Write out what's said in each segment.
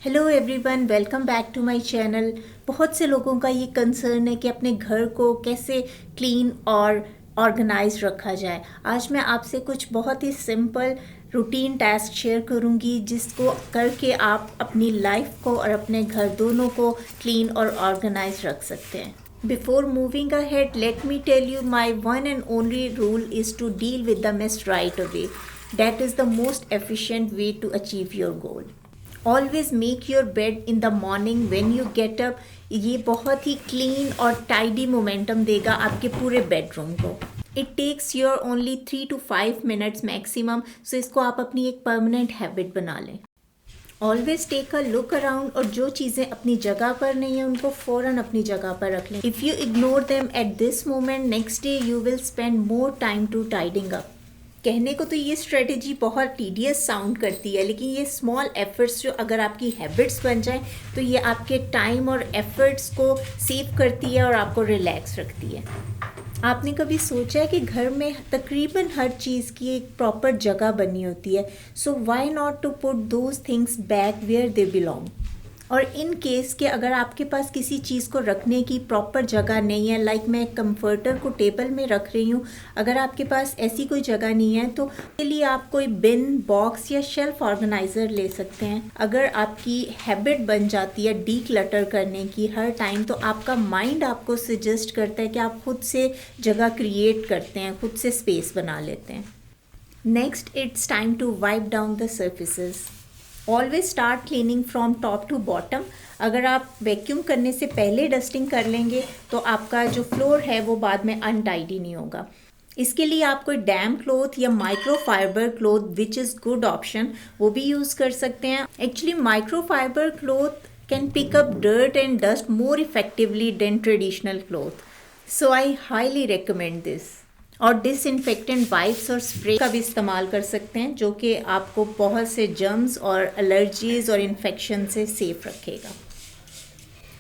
Hello everyone, welcome back to my channel. बहुत से लोगों का ये कंसर्न है कि अपने घर को कैसे क्लीन और ऑर्गेनाइज रखा जाए। आज मैं आपसे कुछ बहुत ही सिंपल रूटीन टास्क शेयर करूंगी जिसको करके आप अपनी लाइफ को और अपने घर दोनों को क्लीन और ऑर्गेनाइज रख सकते हैं। Before moving ahead, let me tell you my one and only rule is to deal with the mess right away. That is the most efficient way to achieve your goal. Always make your bed in the morning when you get up. ये बहुत ही clean और tidy momentum देगा आपके पूरे bedroom को। It takes your only 3 to 5 minutes maximum, so इसको आप अपनी एक परमानेंट हैबिट बना लें। Always take a look around और जो चीज़ें अपनी जगह पर नहीं है उनको फ़ौरन अपनी जगह पर रख लें। If you ignore them at this moment, next day you will spend more time to tiding up. कहने को तो ये स्ट्रेटजी बहुत टीडियस साउंड करती है, लेकिन ये स्मॉल एफर्ट्स जो अगर आपकी हैबिट्स बन जाएं तो ये आपके टाइम और एफर्ट्स को सेव करती है और आपको रिलैक्स रखती है। आपने कभी सोचा है कि घर में तकरीबन हर चीज़ की एक प्रॉपर जगह बनी होती है, so why not to put those things back where they belong. और इन केस के अगर आपके पास किसी चीज़ को रखने की प्रॉपर जगह नहीं है, लाइक मैं कंफर्टर को टेबल में रख रही हूँ, अगर आपके पास ऐसी कोई जगह नहीं है तो इसके लिए आप कोई बिन, बॉक्स या शेल्फ ऑर्गेनाइज़र ले सकते हैं। अगर आपकी हैबिट बन जाती है डी क्लटर करने की हर टाइम, तो आपका माइंड आपको सजेस्ट करता है कि आप खुद से जगह क्रिएट करते हैं, खुद से स्पेस बना लेते हैं। Next, it's time to wipe down the surfaces. Always start cleaning from top to bottom. अगर आप वैक्यूम करने से पहले डस्टिंग कर लेंगे तो आपका जो फ्लोर है वो बाद में अनटाइडी नहीं होगा। इसके लिए आप कोई डैम्प क्लॉथ या microfibre cloth, which is good option, वो भी यूज़ कर सकते हैं। Actually microfibre cloth can pick up dirt and dust more effectively than traditional cloth, so I highly recommend this. और डिसइंफेक्टेंट वाइप्स और स्प्रे का भी इस्तेमाल कर सकते हैं जो कि आपको बहुत से जर्म्स और एलर्जीज़ और इन्फेक्शन से सेफ रखेगा।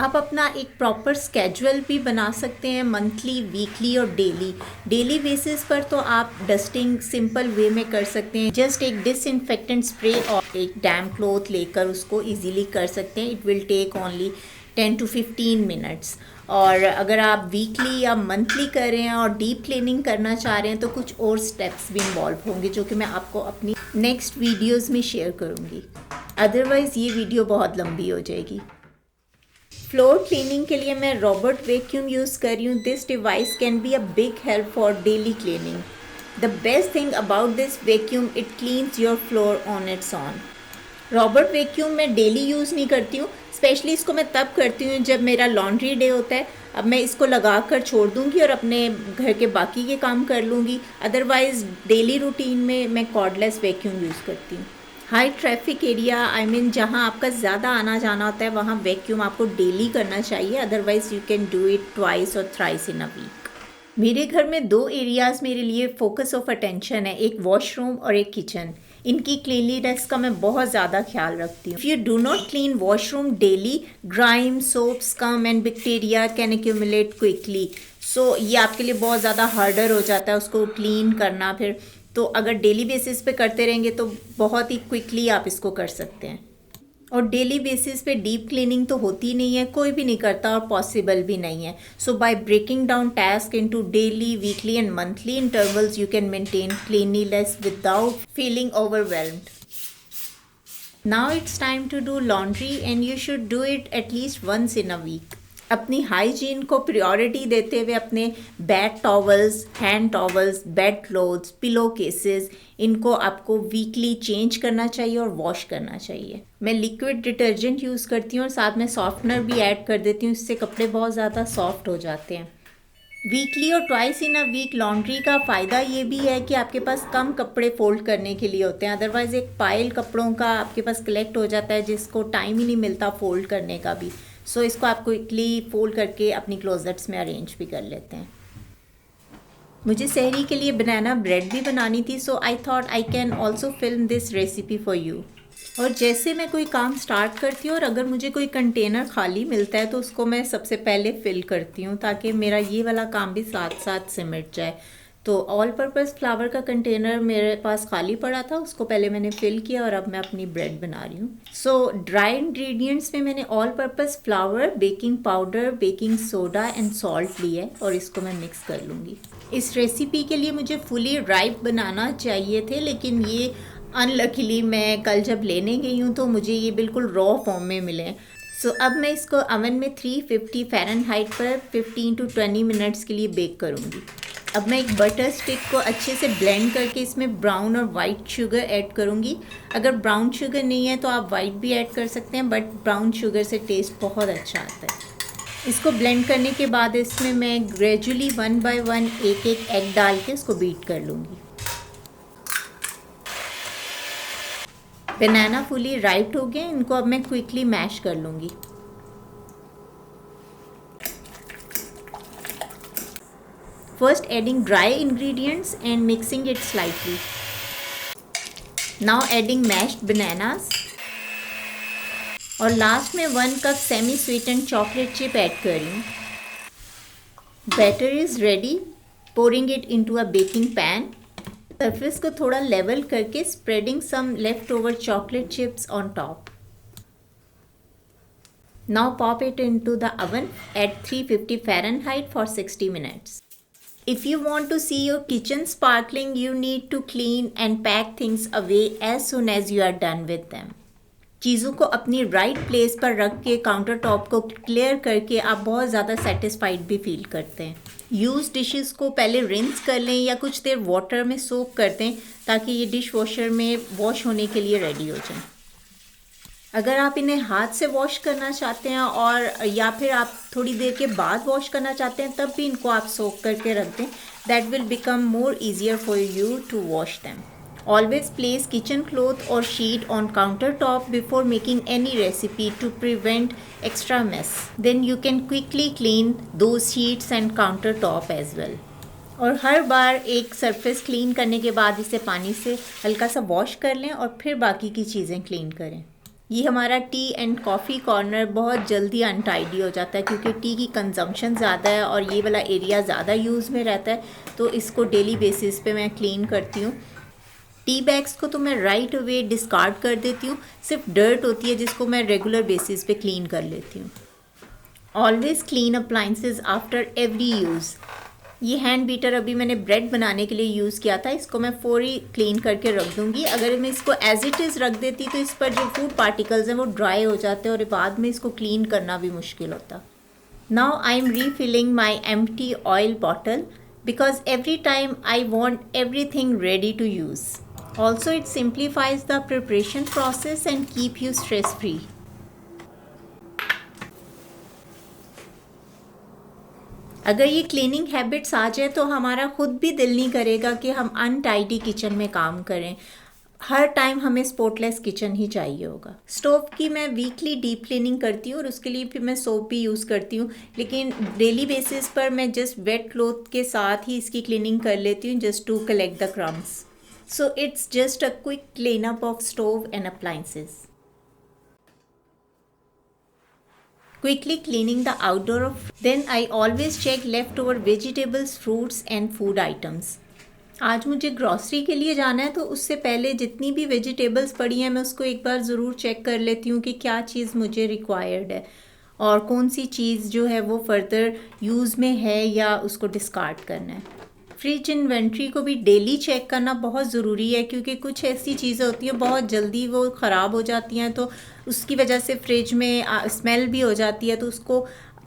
आप अपना एक प्रॉपर स्केड्यूल भी बना सकते हैं, मंथली, वीकली और डेली बेसिस पर। तो आप डस्टिंग सिंपल वे में कर सकते हैं। जस्ट एक डिसइंफेक्टेंट स्प्रे और एक डैम्प क्लॉथ लेकर उसको इजीली कर सकते हैं। It will take only 10 to 15 minutes. और अगर आप वीकली या मंथली कर रहे हैं और डीप क्लीनिंग करना चाह रहे हैं तो कुछ और स्टेप्स भी इन्वॉल्व होंगे जो कि मैं आपको अपनी नेक्स्ट वीडियोस में शेयर करूँगी। अदरवाइज़ ये वीडियो बहुत लंबी हो जाएगी। फ्लोर क्लीनिंग के लिए मैं रॉबर्ट वैक्यूम यूज़ कर रही हूँ। This device can be a big help for daily cleaning. The best thing about this vacuum, it cleans your floor on it's on. Robert vacuum मैं डेली यूज़ नहीं करती हूँ, स्पेशली इसको मैं तब करती हूँ जब मेरा लॉन्ड्री डे होता है। अब मैं इसको लगा कर छोड़ दूँगी और अपने घर के बाकी के काम कर लूँगी। अदरवाइज़ डेली रूटीन में मैं कॉर्डलेस वैक्यूम यूज़ करती हूँ। High traffic area, I mean जहाँ आपका ज़्यादा आना जाना होता है, वहाँ वैक्यूम आपको डेली करना चाहिए। Otherwise you can do it twice और थ्राइस इन अ वीक। मेरे घर में 2 एरियाज़ मेरे लिए फोकस ऑफ अटेंशन है, एक वॉशरूम और एक किचन। इनकी क्लीनलीनेस का मैं बहुत ज़्यादा ख्याल रखती हूँ। If you do not clean washroom daily, grime, soap, scum and bacteria can accumulate quickly. So ये आपके लिए बहुत ज़्यादा हार्डर हो जाता है उसको क्लीन करना। फिर तो अगर डेली बेसिस पे करते रहेंगे तो बहुत ही क्विकली आप इसको कर सकते हैं। और डेली बेसिस पे डीप क्लीनिंग तो होती नहीं है, कोई भी नहीं करता और पॉसिबल भी नहीं है। So by breaking down task into daily, weekly and monthly intervals, you can maintain cleanliness without feeling overwhelmed. Now it's time to do laundry and you should do it at least once in a week. अपनी hygiene को priority देते हुए अपने bed towels, hand towels, bed clothes, pillow cases, इनको आपको weekly change करना चाहिए और वॉश करना चाहिए। मैं लिक्विड डिटर्जेंट यूज़ करती हूँ और साथ में सॉफ्टनर भी ऐड कर देती हूँ, इससे कपड़े बहुत ज़्यादा सॉफ्ट हो जाते हैं। वीकली और twice in a week laundry का फ़ायदा ये भी है कि आपके पास कम कपड़े फोल्ड करने के लिए होते हैं। अदरवाइज़ एक पाइल कपड़ों का आपके पास कलेक्ट हो जाता है जिसको टाइम ही नहीं मिलता फोल्ड करने का भी। सो इसको आप क्विकली फोल्ड करके अपनी क्लोजेट्स में अरेंज भी कर लेते हैं। मुझे सहरी के लिए बनाना ब्रेड भी बनानी थी, so I thought I can also film this recipe for you. और जैसे मैं कोई काम स्टार्ट करती हूँ और अगर मुझे कोई कंटेनर खाली मिलता है तो उसको मैं सबसे पहले फिल करती हूँ ताकि मेरा ये वाला काम भी साथ साथ सिमट जाए। तो ऑल पर्पस फ्लावर का कंटेनर मेरे पास खाली पड़ा था, उसको पहले मैंने फिल किया और अब मैं अपनी ब्रेड बना रही हूँ। सो ड्राई इंग्रेडिएंट्स में मैंने all purpose flower, baking powder, baking soda and salt लिया है और इसको मैं मिक्स कर लूँगी। इस रेसिपी के लिए मुझे फुली राइप बनाना चाहिए थे, लेकिन ये अनलकीली मैं कल जब लेने गई हूँ तो मुझे ये बिल्कुल रॉ फॉर्म में मिले। सो अब मैं इसको अवन में 350 फ़ारेनहाइट पर 15 to 20 मिनट्स के लिए बेक करूँगी। अब मैं एक बटर स्टिक को अच्छे से ब्लेंड करके इसमें ब्राउन और वाइट शुगर ऐड करूँगी। अगर ब्राउन शुगर नहीं है तो आप वाइट भी ऐड कर सकते हैं, बट ब्राउन शुगर से टेस्ट बहुत अच्छा आता है। इसको ब्लेंड करने के बाद इसमें मैं ग्रेजुअली 1 by 1 एक एक एग डाल के इसको बीट कर लूँगी। बनाना फुली राइप्ड हो गए, इनको अब मैं क्विकली मैश कर लूँगी। First adding dry ingredients and mixing it slightly. Now adding mashed bananas. और लास्ट में 1 cup semi sweetened chocolate chip add कर रही हूँ। Batter is ready. Pouring it into a baking pan. Surface को थोड़ा level करके spreading some left over chocolate chips on top. Now pop it into the oven at 350 Fahrenheit for 60 minutes. If you want to see your kitchen sparkling, you need to clean and pack things away as soon as you are done with them. चीज़ों को अपनी right place पर रख के counter top को clear करके आप बहुत ज़्यादा सेटिस्फाइड भी फील करते हैं। यूज़ डिशेस को पहले रिंस कर लें या कुछ देर वाटर में सोक कर दें ताकि ये डिश वॉशर में वॉश होने के लिए रेडी हो जाएं। अगर आप इन्हें हाथ से वॉश करना चाहते हैं और या फिर आप थोड़ी देर के बाद वॉश करना चाहते हैं तब भी इनको आप सोक करके रख दें। That will become more easier for you to wash them. Always place kitchen cloth और sheet on counter top before making any recipe to prevent extra mess. Then you can quickly clean the sheets and counter top as well. और हर बार एक surface clean करने के बाद इसे पानी से हल्का सा वॉश कर लें और फिर बाकी की चीज़ें क्लीन करें। ये हमारा टी एंड कॉफ़ी कॉर्नर बहुत जल्दी अनटाइडी हो जाता है क्योंकि टी की कंजम्पशन ज़्यादा है और ये वाला एरिया ज़्यादा यूज़ में रहता है, तो इसको डेली बेसिस पे मैं क्लीन करती हूँ। टी बैग्स को तो मैं राइट अवे डिस्कार्ड कर देती हूँ, सिर्फ डर्ट होती है जिसको मैं रेगुलर बेसिस पे क्लीन कर लेती हूँ। Always clean appliances after every use. ये हैंड बीटर अभी मैंने ब्रेड बनाने के लिए यूज़ किया था, इसको मैं फौरी क्लीन करके रख दूँगी। अगर मैं इसको एज इट इज़ रख देती तो इस पर जो फूड पार्टिकल्स हैं वो ड्राई हो जाते और बाद में इसको क्लीन करना भी मुश्किल होता। Now I am refilling my empty oil bottle because every time I want everything ready to use. Also it simplifies the preparation process and keep you stress free. अगर ये क्लीनिंग हैबिट्स आ जाए तो हमारा खुद भी दिल नहीं करेगा कि हम अनटाइडी किचन में काम करें। हर टाइम हमें स्पॉटलेस किचन ही चाहिए होगा। स्टोव की मैं वीकली डीप क्लीनिंग करती हूँ और उसके लिए फिर मैं सोप भी यूज़ करती हूँ, लेकिन डेली बेसिस पर मैं जस्ट वेट क्लॉथ के साथ ही इसकी क्लीनिंग कर लेती हूँ just to collect the crumbs. So it's just a quick clean up of stove and appliances. Quickly cleaning the outdoor of. Then I always check leftover vegetables, fruits and food items. आज मुझे grocery के लिए जाना है तो उससे पहले जितनी भी वेजिटेबल्स पड़ी हैं मैं उसको एक बार ज़रूर चेक कर लेती हूँ कि क्या चीज़ मुझे रिक्वायर्ड है और कौन सी चीज़ जो है वो फर्दर यूज़ में है या उसको डिस्कार्ड करना है। फ्रिज इन्वेंट्री को भी डेली चेक करना बहुत ज़रूरी है क्योंकि कुछ ऐसी चीज़ें होती हैं बहुत जल्दी वो ख़राब हो जाती हैं, तो उसकी वजह से फ्रिज में स्मेल भी हो जाती है, तो उसको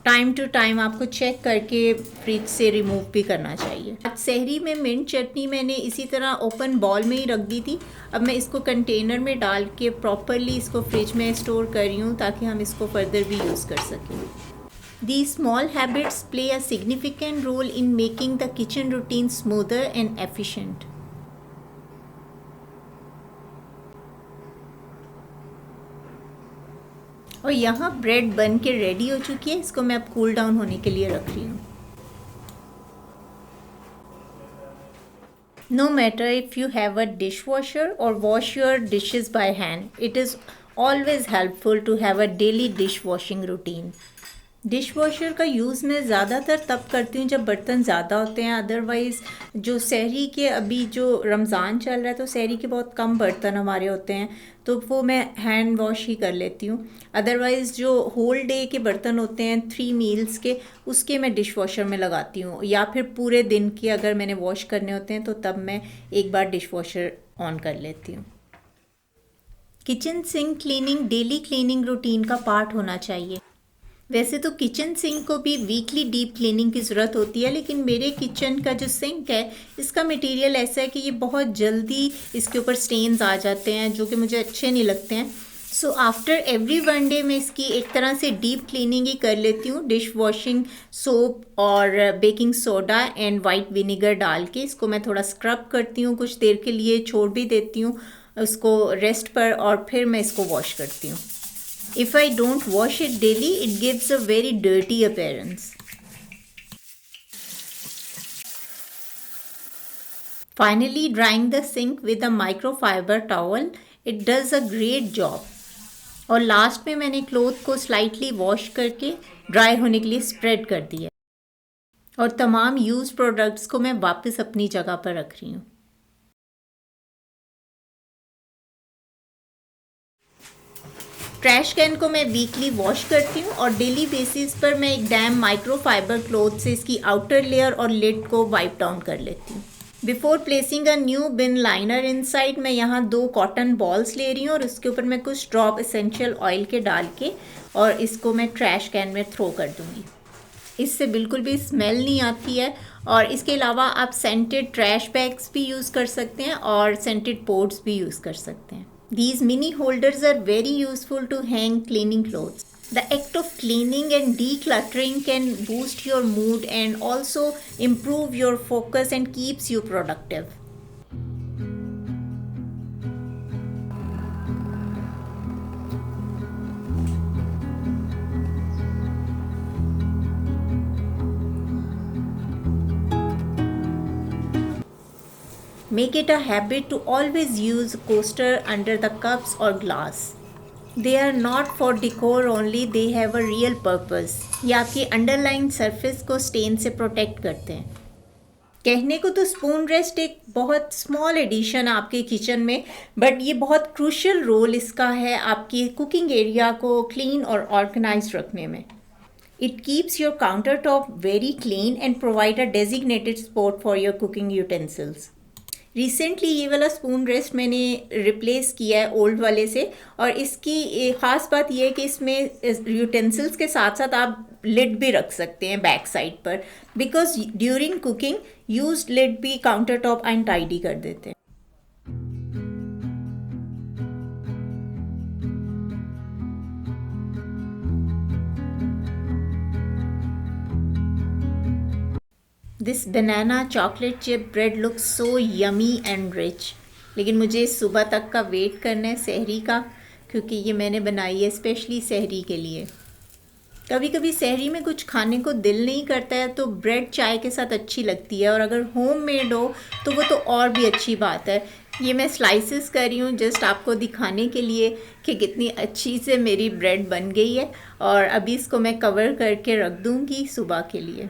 टाइम टू टाइम आपको चेक करके फ्रिज से रिमूव भी करना चाहिए। आज सहरी में मिंट चटनी मैंने इसी तरह ओपन बॉल में ही रख दी थी। अब मैं इसको कंटेनर में डाल के प्रॉपरली इसको फ्रिज में स्टोर कर रही हूँ ताकि हम इसको फर्दर भी यूज़ कर सकें। These small habits play a significant role in making the kitchen routine smoother and efficient. और यहाँ ब्रेड बन के रेडी हो चुकी है, इसको मैं अब कूल डाउन होने के लिए रख रही हूँ। No matter if you have a dishwasher or wash your dishes by hand, it is always helpful to have a daily dishwashing routine. Dish washer का यूज़ मैं ज़्यादातर तब करती हूँ जब बर्तन ज़्यादा होते हैं। अदरवाइज़ जो सहरी के, अभी जो रमज़ान चल रहा है तो सहरी के बहुत कम बर्तन हमारे होते हैं, तो वो मैं हैंड वॉश ही कर लेती हूँ। अदरवाइज़ जो होल डे के बर्तन होते हैं 3 मील्स के, उसके मैं डिश वॉशर में लगाती हूँ, या फिर पूरे दिन के अगर मैंने वॉश करने होते हैं तो तब मैं एक बार डिश वॉशर ऑन कर लेती हूँ। Kitchen sink cleaning daily cleaning routine का पार्ट होना चाहिए। वैसे तो किचन सिंक को भी वीकली डीप क्लीनिंग की ज़रूरत होती है, लेकिन मेरे किचन का जो सिंक है इसका मटेरियल ऐसा है कि ये बहुत जल्दी इसके ऊपर स्टेन्स आ जाते हैं जो कि मुझे अच्छे नहीं लगते हैं। सो आफ्टर एवरी 1 डे मैं इसकी एक तरह से डीप क्लीनिंग ही कर लेती हूँ। डिश वॉशिंग सोप और baking soda and white vinegar डाल के इसको मैं थोड़ा स्क्रब करती हूँ, कुछ देर के लिए छोड़ भी देती हूँ उसको रेस्ट पर, और फिर मैं इसको वॉश करती हूँ। If I don't wash it daily, it gives a very dirty appearance. Finally, drying the sink with a microfiber towel, it does a great job. और लास्ट में मैंने क्लोथ को स्लाइटली वॉश करके ड्राई होने के लिए स्प्रेड कर दिया, और तमाम यूज प्रोडक्ट्स को मैं वापस अपनी जगह पर रख रही हूँ। ट्रैश कैन को मैं वीकली वॉश करती हूँ और डेली बेसिस पर मैं एक डैम माइक्रोफाइबर क्लॉथ से इसकी आउटर लेयर और लिड को वाइप डाउन कर लेती हूँ। Before placing a new bin liner inside, मैं यहाँ 2 कॉटन बॉल्स ले रही हूँ और उसके ऊपर मैं कुछ ड्रॉप एसेंशियल ऑयल के डाल के और इसको मैं ट्रैश कैन में थ्रो कर दूँगी। इससे बिल्कुल भी स्मेल नहीं आती है। और इसके अलावा आप सेंटेड ट्रैश बैग्स भी यूज़ कर सकते हैं और सेंटेड पोर्ट्स भी यूज़ कर सकते हैं। These mini holders are very useful to hang cleaning clothes. The act of cleaning and decluttering can boost your mood and also improve your focus and keeps you productive. Make it a habit to always use a coaster under the cups or glass. They are not for decor only, they have a real purpose. ये आपकी underline surface को stand से protect करते हैं। कहने को तो spoon rest एक बहुत स्मॉल एडिशन आपके किचन में, बट ये बहुत क्रूशियल रोल इसका है आपकी कुकिंग एरिया को क्लीन और ऑर्गेनाइज रखने में। It keeps your countertop very clean and provide a designated spot for your cooking utensils. Recently ये वाला स्पून रेस्ट मैंने रिप्लेस किया है ओल्ड वाले से, और इसकी ख़ास बात ये है कि इसमें यूटेंसिल्स के साथ साथ आप लिड भी रख सकते हैं बैक साइड पर, because during cooking used lid भी काउंटर टॉप अनटाइडी कर देते हैं। This banana chocolate chip bread looks so yummy and rich, लेकिन मुझे सुबह तक का वेट करना है सहरी का, क्योंकि ये मैंने बनाई है स्पेशली सहरी के लिए। कभी कभी सहरी में कुछ खाने को दिल नहीं करता है तो ब्रेड चाय के साथ अच्छी लगती है, और अगर होम मेड हो तो वो तो और भी अच्छी बात है। ये मैं स्लाइसेस कर रही हूँ जस्ट आपको दिखाने के लिए कि कितनी अच्छी से मेरी ब्रेड बन गई है, और अभी इसको मैं कवर करके रख दूँगी सुबह के लिए।